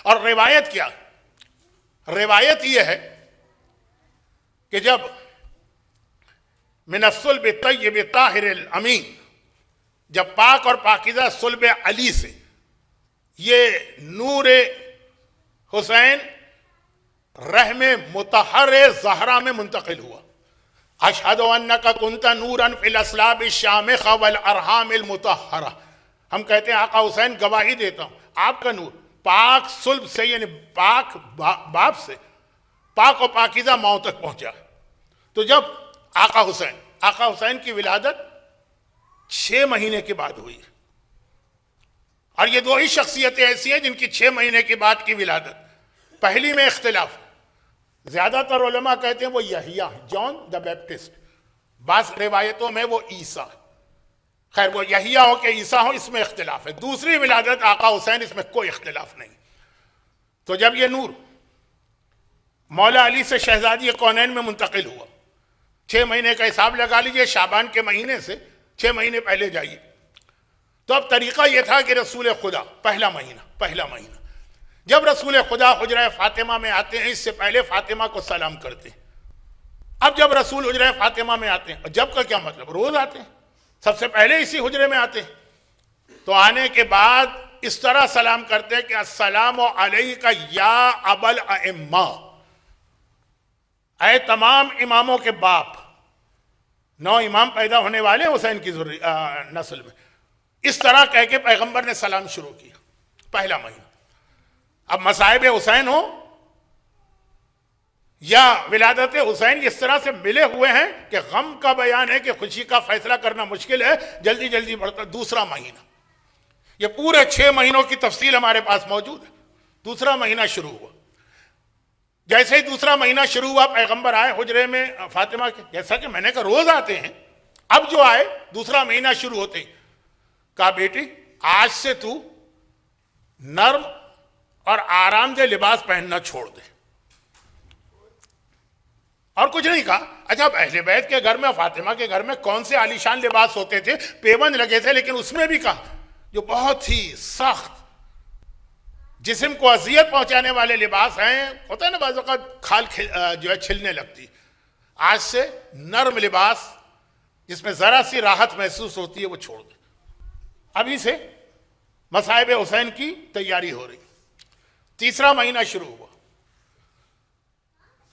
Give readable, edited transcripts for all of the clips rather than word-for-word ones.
اور روایت کیا؟ روایت یہ ہے کہ جب من الصلب الطیب الطاہر الامین، جب پاک اور پاکیزہ صلب علی سے یہ نور حسین رحم مطہر زہرا میں منتقل ہوا، اشہد انک کنت نورا فی الاصلاب الشامخہ والارحام المطہرہ، ہم کہتے ہیں آقا حسین گواہی دیتا ہوں آپ کا نور پاک صلب سے، یعنی پاک باپ سے پاک و پاکیزہ ماؤں تک پہنچا۔ تو جب آقا حسین کی ولادت 6 مہینے کے بعد ہوئی، اور یہ 2 ہی شخصیتیں ایسی ہیں جن کی 6 مہینے کے بعد کی ولادت۔ پہلی میں اختلاف، زیادہ تر علماء کہتے ہیں وہ یحییٰ جان دا بیپٹسٹ، بعض روایتوں میں وہ عیسیٰ، خیر وہ یحییٰ ہو کہ عیسیٰ ہو اس میں اختلاف ہے۔ دوسری ولادت آقا حسین، اس میں کوئی اختلاف نہیں۔ تو جب یہ نور مولا علی سے شہزادی کونین میں منتقل ہوا، 6 مہینے کا حساب لگا لیجئے، شعبان کے مہینے سے 6 مہینے پہلے جائیے۔ تو اب طریقہ یہ تھا کہ رسول خدا پہلا مہینہ جب رسول خدا حجرہ فاطمہ میں آتے ہیں، اس سے پہلے فاطمہ کو سلام کرتے ہیں۔ اب جب رسول حجرہ فاطمہ میں آتے ہیں، اور جب کا کیا مطلب، روز آتے ہیں، سب سے پہلے اسی حجرے میں آتے ہیں، تو آنے کے بعد اس طرح سلام کرتے ہیں کہ السلام علیک یا ابا الائمہ، اے تمام اماموں کے باپ، 9 امام پیدا ہونے والے حسین کی نسل میں، اس طرح کہہ کے پیغمبر نے سلام شروع کیا، پہلا مہینہ۔ اب مصائب حسین ہو یا ولادت حسین اس طرح سے ملے ہوئے ہیں کہ غم کا بیان ہے کہ خوشی کا فیصلہ کرنا مشکل ہے، جلدی جلدی بڑھتا۔ دوسرا مہینہ، یہ پورے 6 مہینوں کی تفصیل ہمارے پاس موجود ہے۔ دوسرا مہینہ شروع ہوا، جیسے ہی دوسرا مہینہ شروع ہوا پیغمبر آئے حجرے میں فاطمہ کے، جیسا کہ میں نے کہا روز آتے ہیں، اب جو آئے دوسرا مہینہ شروع ہوتے ہی کہا بیٹی آج سے تو نرم اور آرام دہ لباس پہننا چھوڑ دے، اور کچھ نہیں کہا۔ اچھا اہل بیت کے گھر میں، فاطمہ کے گھر میں کون سے عالیشان لباس ہوتے تھے، پیوند لگے تھے، لیکن اس میں بھی کہا جو بہت ہی سخت جسم کو اذیت پہنچانے والے لباس ہیں، ہوتا ہے نا بعض اوقات کھال جو ہے چھلنے لگتی، آج سے نرم لباس جس میں ذرا سی راحت محسوس ہوتی ہے وہ چھوڑ دے۔ ابھی سے مصائب حسین کی تیاری ہو رہی۔ تیسرا مہینہ شروع ہوا،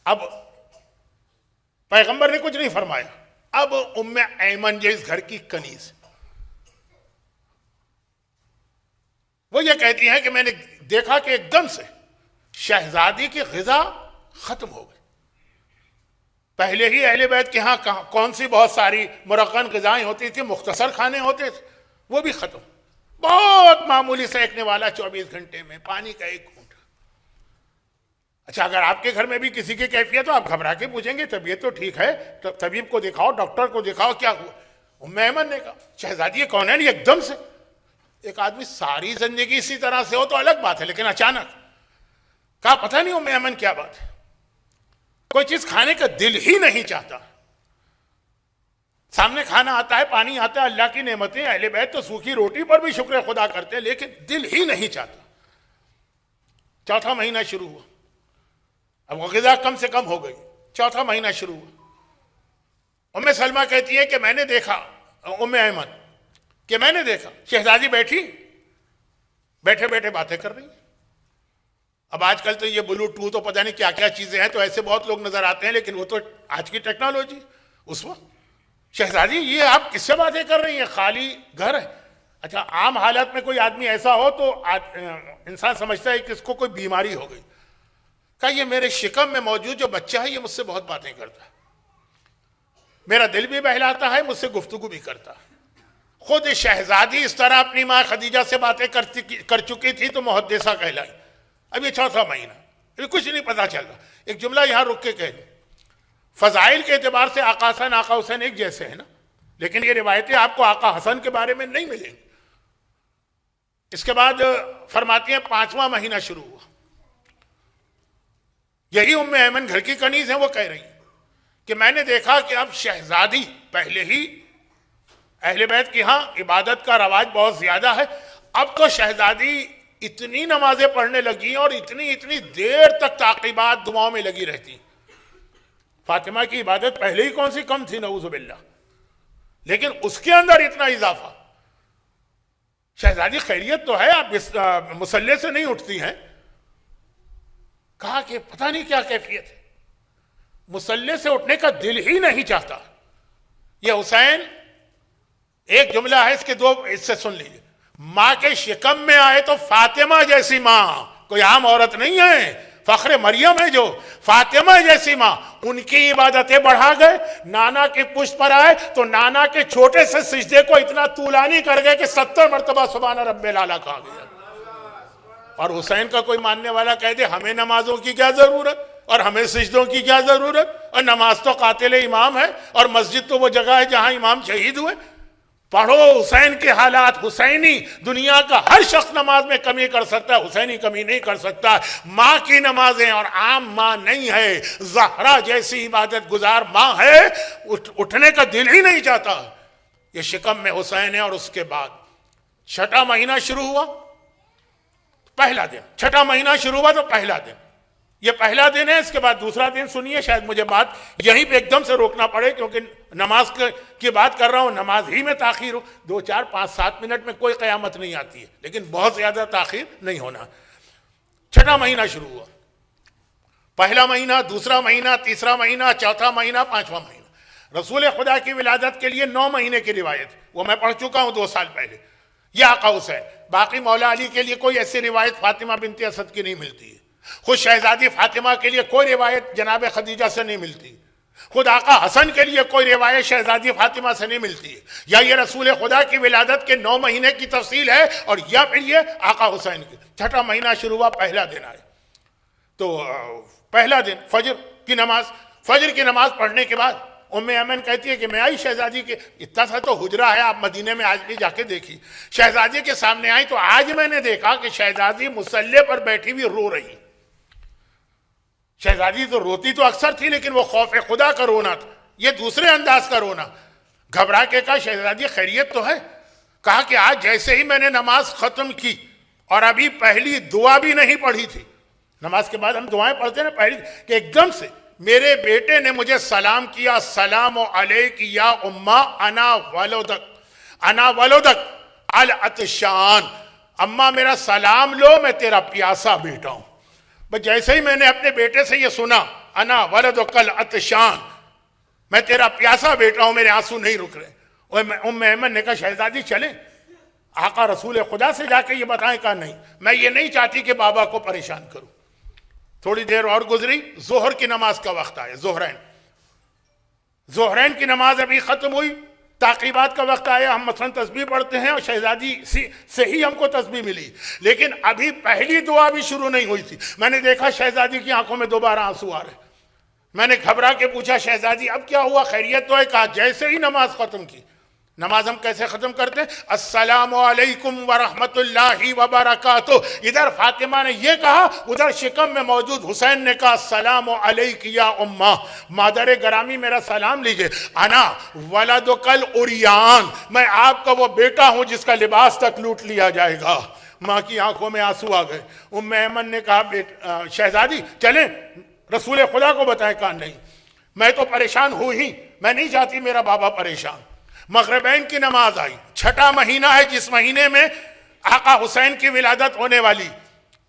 اب پیغمبر نے کچھ نہیں فرمایا، اب ام ایمن جو اس گھر کی کنیز، وہ یہ کہتی ہیں کہ میں نے دیکھا کہ ایک دم سے شہزادی کی غذا ختم ہو گئی۔ پہلے ہی اہل بیت کے ہاں کون سی بہت ساری مرغن غذائیں ہوتی تھی، مختصر کھانے ہوتے تھے، وہ بھی ختم، بہت معمولی سینکنے والا 24 گھنٹے میں پانی کا ایک گھونٹ۔ اچھا اگر آپ کے گھر میں بھی کسی کی کیفیت ہو، آپ گھبرا کے پوچھیں گے طبیعت تو ٹھیک ہے، طبیب کو دکھاؤ، ڈاکٹر کو دکھاؤ، کیا ہوا؟ ام ایمن نے کہا شہزادی کونین ایک دم سے، ایک آدمی ساری زندگی اسی طرح سے ہو تو الگ بات ہے، لیکن اچانک کہا پتہ نہیں ام ایمن کیا بات ہے، کوئی چیز کھانے کا دل ہی نہیں چاہتا، سامنے کھانا آتا ہے، پانی آتا ہے، اللہ کی نعمتیں، اہل بیت تو سوکھی روٹی پر بھی شکر خدا کرتے ہیں، لیکن دل ہی نہیں چاہتا۔ چوتھا مہینہ شروع ہوا، اب وہ غذا کم سے کم ہو گئی، چوتھا مہینہ شروع ہوا۔ ام سلمہ کہتی ہے کہ میں نے دیکھا، ام ایمن کہ میں نے دیکھا شہزادی بیٹھی بیٹھے بیٹھے باتیں کر رہی ہیں۔ اب آج کل تو یہ بلوٹوتھ تو پتہ نہیں کیا کیا چیزیں ہیں، تو ایسے بہت لوگ نظر آتے ہیں، لیکن وہ تو آج کی ٹیکنالوجی۔ اس وقت شہزادی یہ آپ کس سے باتیں کر رہی ہیں، خالی گھر ہے۔ اچھا عام حالت میں کوئی آدمی ایسا ہو تو انسان سمجھتا ہے کہ اس کو کوئی بیماری ہو گئی۔ کہا یہ میرے شکم میں موجود جو بچہ ہے یہ مجھ سے بہت باتیں کرتا ہے، میرا دل بھی بہلاتا ہے، مجھ سے گفتگو بھی کرتا ہے۔ خود شہزادی اس طرح اپنی ماں خدیجہ سے باتیں کر چکی تھی تو محدثہ کہلائی۔ اب یہ چوتھا مہینہ، ابھی کچھ نہیں پتا چل رہا۔ ایک جملہ یہاں رک کے کہہ دیں، فضائل کے اعتبار سے آقا حسن آقا حسین ایک جیسے ہیں نا، لیکن یہ روایتیں آپ کو آقا حسن کے بارے میں نہیں ملیں گی۔ اس کے بعد فرماتی ہیں 5واں مہینہ شروع ہوا، یہی ام ایمن گھر کی کنیز ہیں، وہ کہہ رہی ہیں کہ میں نے دیکھا کہ اب شہزادی، پہلے ہی اہل بیت کی ہاں عبادت کا رواج بہت زیادہ ہے، اب تو شہزادی اتنی نمازیں پڑھنے لگی اور اتنی دیر تک تعقیبات دعاؤں میں لگی رہتی. فاطمہ کی عبادت پہلے ہی کون سی کم تھی نعوذ باللہ، لیکن اس کے اندر اتنا اضافہ. شہزادی خیریت تو ہے، آپ مصلی سے نہیں اٹھتی ہیں. کہا کہ پتہ نہیں کیا کیفیت ہے، مصلی سے اٹھنے کا دل ہی نہیں چاہتا. یہ حسین ایک جملہ ہے، اس کے دو حصے سن لیجیے. ماں کے شکم میں آئے تو فاطمہ جیسی ماں، کوئی عام عورت نہیں ہے، فخر مریم ہے جو، فاطمہ جیسی ماں. ان کی عبادتیں بڑھا گئے. نانا کی پشت پر آئے تو نانا کے چھوٹے سے سجدے کو اتنا طولانی کر گئے کہ 70 مرتبہ سبحان رب الاعلیٰ کہا گیا. اور حسین کا کوئی ماننے والا کہہ دے ہمیں نمازوں کی کیا ضرورت اور ہمیں سجدوں کی کیا ضرورت، اور نماز تو قاتل امام ہے اور مسجد تو وہ جگہ ہے جہاں امام شہید ہوئے. پڑھو حسین کے حالات. حسینی دنیا کا ہر شخص نماز میں کمی کر سکتا ہے، حسینی کمی نہیں کر سکتا. ماں کی نمازیں، اور عام ماں نہیں ہے، زہرا جیسی عبادت گزار ماں ہے، اٹھنے کا دل ہی نہیں چاہتا. یہ شکم میں حسین ہے. اور اس کے بعد چھٹا مہینہ شروع ہوا، پہلا دن. چھٹا مہینہ شروع ہوا تو پہلا دن، یہ پہلا دن ہے. اس کے بعد دوسرا دن سنیے، شاید مجھے بات یہیں پہ ایک دم سے روکنا پڑے کیونکہ نماز کی بات کر رہا ہوں. نماز ہی میں تاخیر ہو 2 4 5 7 منٹ میں کوئی قیامت نہیں آتی ہے، لیکن بہت زیادہ تاخیر نہیں ہونا. چھٹا مہینہ شروع ہوا، پہلا مہینہ، دوسرا مہینہ، تیسرا مہینہ، چوتھا مہینہ، پانچواں مہینہ. رسول خدا کی ولادت کے لیے 9 مہینے کی روایت، وہ میں پڑھ چکا ہوں 2 سال پہلے. یہ آقا حسین. باقی مولا علی کے لیے کوئی ایسی روایت فاطمہ بنت اسد کی نہیں ملتی ہے. خود شہزادی فاطمہ کے لیے کوئی روایت جناب خدیجہ سے نہیں ملتی. خود آقا حسن کے لیے کوئی روایت شہزادی فاطمہ سے نہیں ملتی ہے. یا یہ رسول خدا کی ولادت کے 9 مہینے کی تفصیل ہے، اور یا پھر یہ آقا حسین کی. چھٹا مہینہ شروع ہوا، پہلا دن آئے تو پہلا دن فجر کی نماز. فجر کی نماز پڑھنے کے بعد ام ایمن کہتی ہے کہ میں آئی شہزادی کے، اتنا سا تو حجرہ ہے، آپ مدینے میں آج بھی جا کے دیکھی. شہزادی کے سامنے آئی تو آج میں نے دیکھا کہ شہزادی مصلی پر بیٹھی ہوئی رو رہی. شہزادی تو روتی تو اکثر تھی، لیکن وہ خوف خدا کا رونا تھا، یہ دوسرے انداز کا رونا. گھبرا کے کہا شہزادی خیریت تو ہے؟ کہا کہ آج جیسے ہی میں نے نماز ختم کی اور ابھی پہلی دعا بھی نہیں پڑھی تھی، نماز کے بعد ہم دعائیں پڑھتے ہیں نا پہلی، کہ ایک دم سے میرے بیٹے نے مجھے سلام کیا، السلام علیک یا اماں انا ولدک العطشان. اماں میرا سلام لو، میں تیرا پیاسا بیٹا ہوں. بس جیسے ہی میں نے اپنے بیٹے سے یہ سنا، انا ولدک العطشان، میں تیرا پیاسا بیٹا ہوں، میرے آنسو نہیں رک رہے. ام ایمن نے کہا شہزادی چلیں آقا رسول خدا سے جا کے یہ بتائیں. کہا نہیں، میں یہ نہیں چاہتی کہ بابا کو پریشان کروں. تھوڑی دیر اور گزری، ظہر کی نماز کا وقت آیا. ظہرین کی نماز ابھی ختم ہوئی، تعقیبات کا وقت آیا. ہم مثلا تسبیح پڑھتے ہیں اور شہزادی سے ہی ہم کو تسبیح ملی، لیکن ابھی پہلی دعا بھی شروع نہیں ہوئی تھی. میں نے دیکھا شہزادی کی آنکھوں میں دوبارہ آنسو آ رہے. میں نے گھبرا کے پوچھا شہزادی اب کیا ہوا، خیریت تو ہے؟ کہا جیسے ہی نماز ختم کی. نماز ہم کیسے ختم کرتے ہیں؟ السلام علیکم ورحمت اللہ وبرکاتہ. ادھر فاطمہ نے یہ کہا، ادھر شکم میں موجود حسین نے کہا السلام علیک یا اماں، مادر گرامی میرا سلام لیجئے. انا ولدک العریان، میں آپ کا وہ بیٹا ہوں جس کا لباس تک لوٹ لیا جائے گا. ماں کی آنکھوں میں آنسو آ گئے. ام ایمن نے کہا شہزادی چلیں رسول خدا کو بتائیں. کہا نہیں، میں تو پریشان ہوں ہی، میں نہیں چاہتی میرا بابا پریشان. مغربین کی نماز آئی. چھٹا مہینہ ہے جس مہینے میں آقا حسین کی ولادت ہونے والی،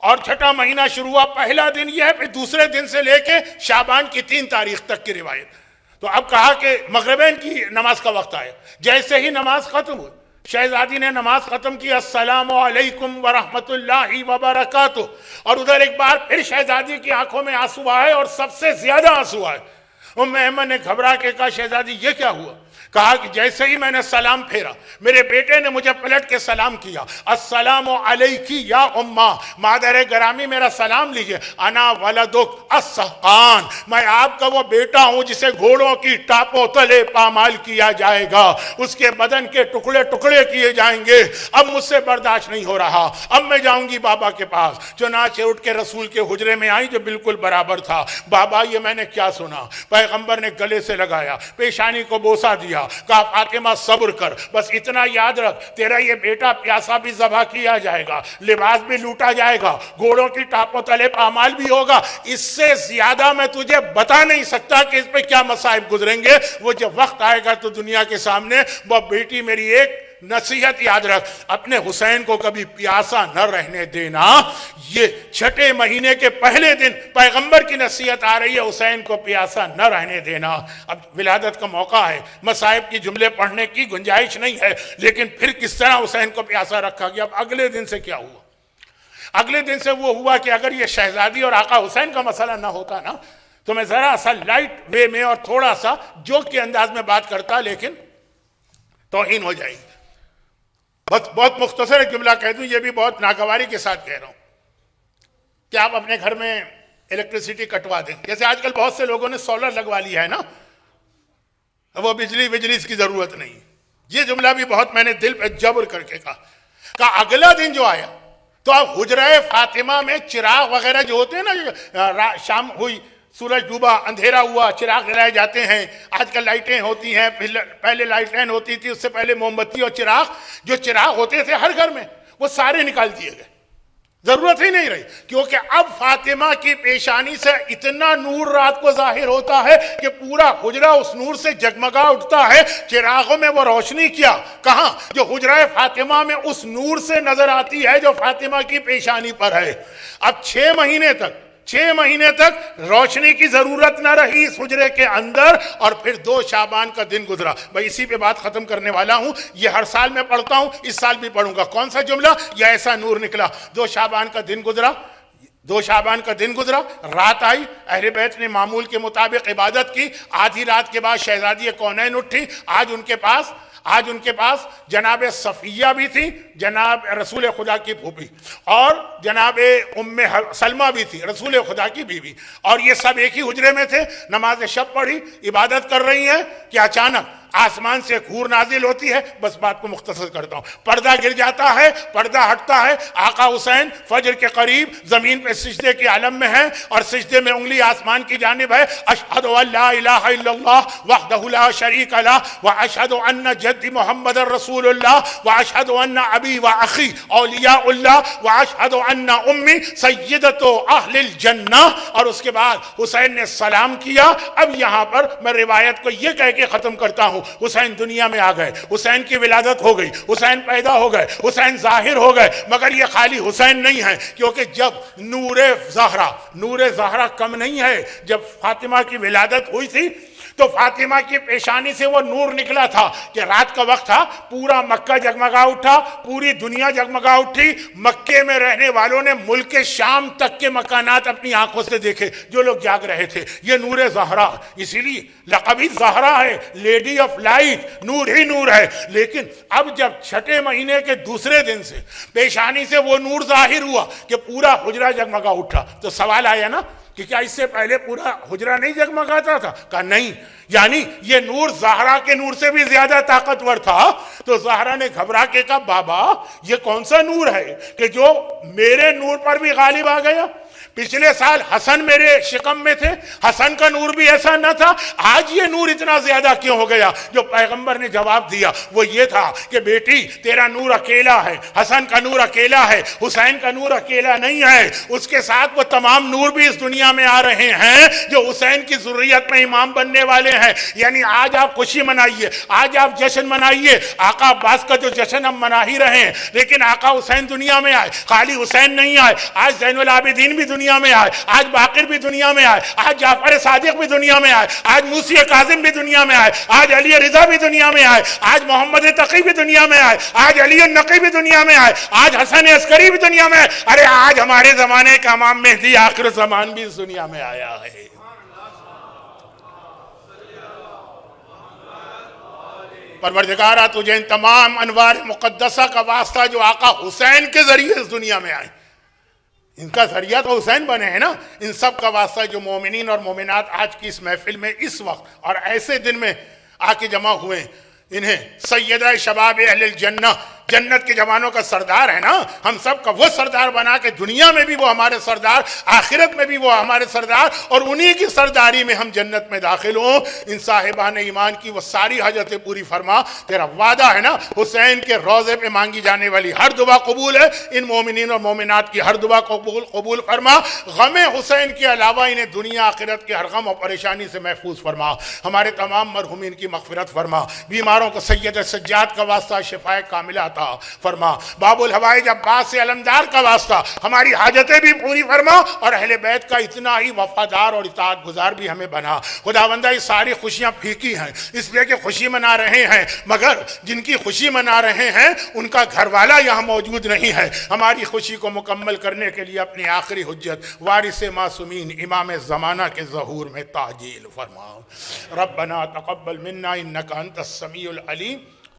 اور چھٹا مہینہ شروع ہوا. پہلا دن یہ ہے، پھر دوسرے دن سے لے کے شعبان کی 3 تاریخ تک کی روایت. تو اب کہا کہ مغربین کی نماز کا وقت آیا. جیسے ہی نماز ختم ہوئی، شہزادی نے نماز ختم کی، السلام علیکم ورحمت اللہ وبرکاتہ. اور ادھر ایک بار پھر شہزادی کی آنکھوں میں آنسو آئے، اور سب سے زیادہ آنسو آئے. ام ایمن نے گھبرا کے کہا شہزادی یہ کیا ہوا؟ کہا کہ جیسے ہی میں نے سلام پھیرا، میرے بیٹے نے مجھے پلٹ کے سلام کیا، السلام علیکی یا اماں، مادر گرامی میرا سلام لیجئے. انا ولدک السحقان، میں آپ کا وہ بیٹا ہوں جسے گھوڑوں کی ٹاپوں تلے پامال کیا جائے گا، اس کے بدن کے ٹکڑے ٹکڑے کیے جائیں گے. اب مجھ سے برداشت نہیں ہو رہا، اب میں جاؤں گی بابا کے پاس. چنانچہ اٹھ کے رسول کے حجرے میں آئی جو بالکل برابر تھا. بابا یہ میں نے کیا سنا؟ پیغمبر نے گلے سے لگایا، پیشانی کو بوسہ دیا، دیا. کہا فاطمہ صبر کر, بس اتنا یاد رکھ تیرا یہ بیٹا پیاسا بھی ذبح کیا جائے گا, لباس بھی لوٹا جائے گا, گھوڑوں کی ٹاپوں تلے پامال بھی ہوگا. اس سے زیادہ میں تجھے بتا نہیں سکتا کہ اس پہ کیا مصائب گزریں گے. وہ جب وقت آئے گا تو دنیا کے سامنے وہ بیٹی میری ایک نصیحت یاد رکھ, اپنے حسین کو کبھی پیاسا نہ رہنے دینا. یہ چھٹے مہینے کے پہلے دن پیغمبر کی نصیحت آ رہی ہے, حسین کو پیاسا نہ رہنے دینا. اب ولادت کا موقع ہے, مصائب کی جملے پڑھنے کی گنجائش نہیں ہے, لیکن پھر کس طرح حسین کو پیاسا رکھا گیا. اب اگلے دن سے کیا ہوا؟ اگلے دن سے وہ ہوا کہ اگر یہ شہزادی اور آقا حسین کا مسئلہ نہ ہوتا نا تو میں ذرا سا لائٹ وے میں اور تھوڑا سا جوک کے انداز میں بات کرتا, لیکن توہین ہو جائے گی. بہت مختصر ایک جملہ کہہ دوں, یہ بھی بہت ناگواری کے ساتھ کہہ رہا ہوں, کہ آپ اپنے گھر میں الیکٹریسٹی کٹوا دیں. جیسے آج کل بہت سے لوگوں نے سولر لگوا لیا ہے نا, وہ بجلی اس کی ضرورت نہیں. یہ جملہ بھی بہت میں نے دل پہ جبر کر کے کہا اگلا دن جو آیا تو آپ حجرہ فاطمہ میں چراغ وغیرہ جو ہوتے ہیں نا, شام ہوئی, سورج ڈوبا, اندھیرا ہوا, چراغ جلائے جاتے ہیں. آج کل لائٹیں ہوتی ہیں, پہلے لائٹ لائن ہوتی تھی, اس سے پہلے موم بتی اور چراغ. جو چراغ ہوتے تھے ہر گھر میں وہ سارے نکال دیے گئے, ضرورت ہی نہیں رہی, کیونکہ اب فاطمہ کی پیشانی سے اتنا نور رات کو ظاہر ہوتا ہے کہ پورا حجرہ اس نور سے جگمگا اٹھتا ہے. چراغوں میں وہ روشنی کیا کہاں, جو حجرہ فاطمہ میں اس نور سے نظر آتی ہے جو فاطمہ کی پیشانی پر ہے. اب 6 مہینے تک روشنی کی ضرورت نہ رہی اس حجرے کے اندر, اور پھر 2 شعبان کا دن گزرا. بھائی اسی پہ بات ختم کرنے والا ہوں, یہ ہر سال میں پڑھتا ہوں, اس سال بھی پڑھوں گا. کون سا جملہ یا ایسا نور نکلا. 2 شعبان کا دن گزرا, رات آئی, اہل بیت نے معمول کے مطابق عبادت کی. آدھی رات کے بعد شہزادی کونین اٹھی. آج ان کے پاس جناب صفیہ بھی تھی, جناب رسول خدا کی پھوپھی, اور جناب ام سلمہ بھی تھی, رسول خدا کی بیوی, اور یہ سب ایک ہی حجرے میں تھے. نماز شب پڑھی, عبادت کر رہی ہیں کہ اچانک آسمان سے گھور نازل ہوتی ہے. بس بات کو مختصر کرتا ہوں, پردہ گر جاتا ہے, پردہ ہٹتا ہے. آقا حسین فجر کے قریب زمین پہ سجدے کے عالم میں ہیں, اور سجدے میں انگلی آسمان کی جانب ہے. اشہد ان لا الہ الا اللہ وحدہ لا شریک لہ واشہد ان جدی محمد رسول اللہ واشہد ان ابی واخی اولیاء اللہ واشہد ان امی سیدۃ اہل الجنہ. اور اس کے بعد حسین نے سلام کیا. اب یہاں پر میں روایت کو یہ کہہ کے ختم کرتا ہوں, حسین دنیا میں آ گئے, حسین کی ولادت ہو گئی, حسین پیدا ہو گئے, حسین ظاہر ہو گئے. مگر یہ خالی حسین نہیں ہے, کیونکہ جب نور زہرہ کم نہیں ہے. جب فاطمہ کی ولادت ہوئی تھی تو فاطمہ کی پیشانی سے وہ نور نکلا تھا کہ رات کا وقت تھا, پورا مکہ جگمگا اٹھا, پوری دنیا جگمگا اٹھی. مکے میں رہنے والوں نے ملک شام تک کے مکانات اپنی آنکھوں سے دیکھے جو لوگ جاگ رہے تھے. یہ نور زہرا, اسی لیے لقب ہی زہرا ہے, لیڈی آف لائٹ, نور ہی نور ہے. لیکن اب جب 6 مہینے کے دوسرے دن سے پیشانی سے وہ نور ظاہر ہوا کہ پورا حجرہ جگمگا اٹھا, تو سوال آیا نا کہ کیا اس سے پہلے پورا حجرہ نہیں جگمگاتا تھا؟ کہا نہیں, یعنی یہ نور زہرا کے نور سے بھی زیادہ طاقتور تھا. تو زہرا نے گھبرا کے کہا بابا یہ کون سا نور ہے کہ جو میرے نور پر بھی غالب آ گیا؟ پچھلے سال حسن میرے شکم میں تھے, حسن کا نور بھی ایسا نہ تھا, آج یہ نور اتنا زیادہ کیوں ہو گیا؟ جو پیغمبر نے جواب دیا وہ یہ تھا کہ بیٹی تیرا نور اکیلا ہے, حسن کا نور اکیلا ہے, حسین کا نور اکیلا نہیں ہے, اس کے ساتھ وہ تمام نور بھی اس دنیا میں آ رہے ہیں جو حسین کی ذریت میں امام بننے والے ہیں. یعنی آج آپ خوشی منائیے, آج آپ جشن منائیے. آقا عباس کا جو جشن ہم منا ہی رہے ہیں, لیکن آقا حسین دنیا میں آئے, خالی حسین نہیں آئے, آج زین العابدین بھی دنیا میں آئے, آج باقر بھی دنیا میں آئے, آج جعفر صادق بھی دنیا میں آئے, آج موسی کاظم بھی دنیا میں آئے, آج علی رضا بھی دنیا میں آئے, آج محمد تقی بھی دنیا میں آئے, آج علی النقی بھی دنیا میں آئے, آج حسن عسکری بھی دنیا میں آئے. ارے آج ہمارے زمانے کا امام مہدی آخر زمان بھی اس دنیا میں آیا ہے. پروردگارہ تجھے ان تمام انوار مقدسہ کا واسطہ جو آقا حسین کے ذریعے اس دنیا میں آئے, ان کا ذریعہ تو حسین بنے ہیں نا, ان سب کا واسطہ جو مومنین اور مومنات آج کی اس محفل میں اس وقت اور ایسے دن میں آ کے جمع ہوئے, انہیں سیدہ شباب اہل الجنہ جنت کے جوانوں کا سردار ہے نا، ہم سب کا وہ سردار بنا کہ دنیا میں بھی وہ ہمارے سردار، آخرت میں بھی وہ ہمارے سردار، اور انہی کی سرداری میں ہم جنت میں داخل ہوں۔ ان صاحبان ایمان کی وہ ساری حاجتیں پوری فرما، تیرا وعدہ ہے نا حسین کے روضے پہ مانگی جانے والی ہر دعا قبول ہے، ان مومنین اور مومنات کی ہر دعا قبول فرما، غم حسین کے علاوہ انہیں دنیا آخرت کے ہر غم اور پریشانی سے محفوظ فرما، ہمارے تمام مرحومین کی مغفرت فرما، بیماروں کو سید سجاد کا واسطہ شفائے کاملہ عطا فرما، باب الحوائج عباس علمدار کا واسطہ ہماری حاجتیں بھی پوری فرما، اور اہل بیت کا اتنا ہی وفادار اور اطاعت گزار بھی ہمیں بنا۔ خداوندہ یہ ساری خوشیاں پھیکی ہیں اس لیے کہ خوشی منا رہے ہیں، مگر جن کی خوشی منا رہے ہیں ان کا گھر والا یہاں موجود نہیں ہے، ہماری خوشی کو مکمل کرنے کے لیے اپنی آخری حجت وارث معصومین امام زمانہ کے ظہور میں تعجیل فرما۔ ربنا تقبل منا انک انت السمیع العلیم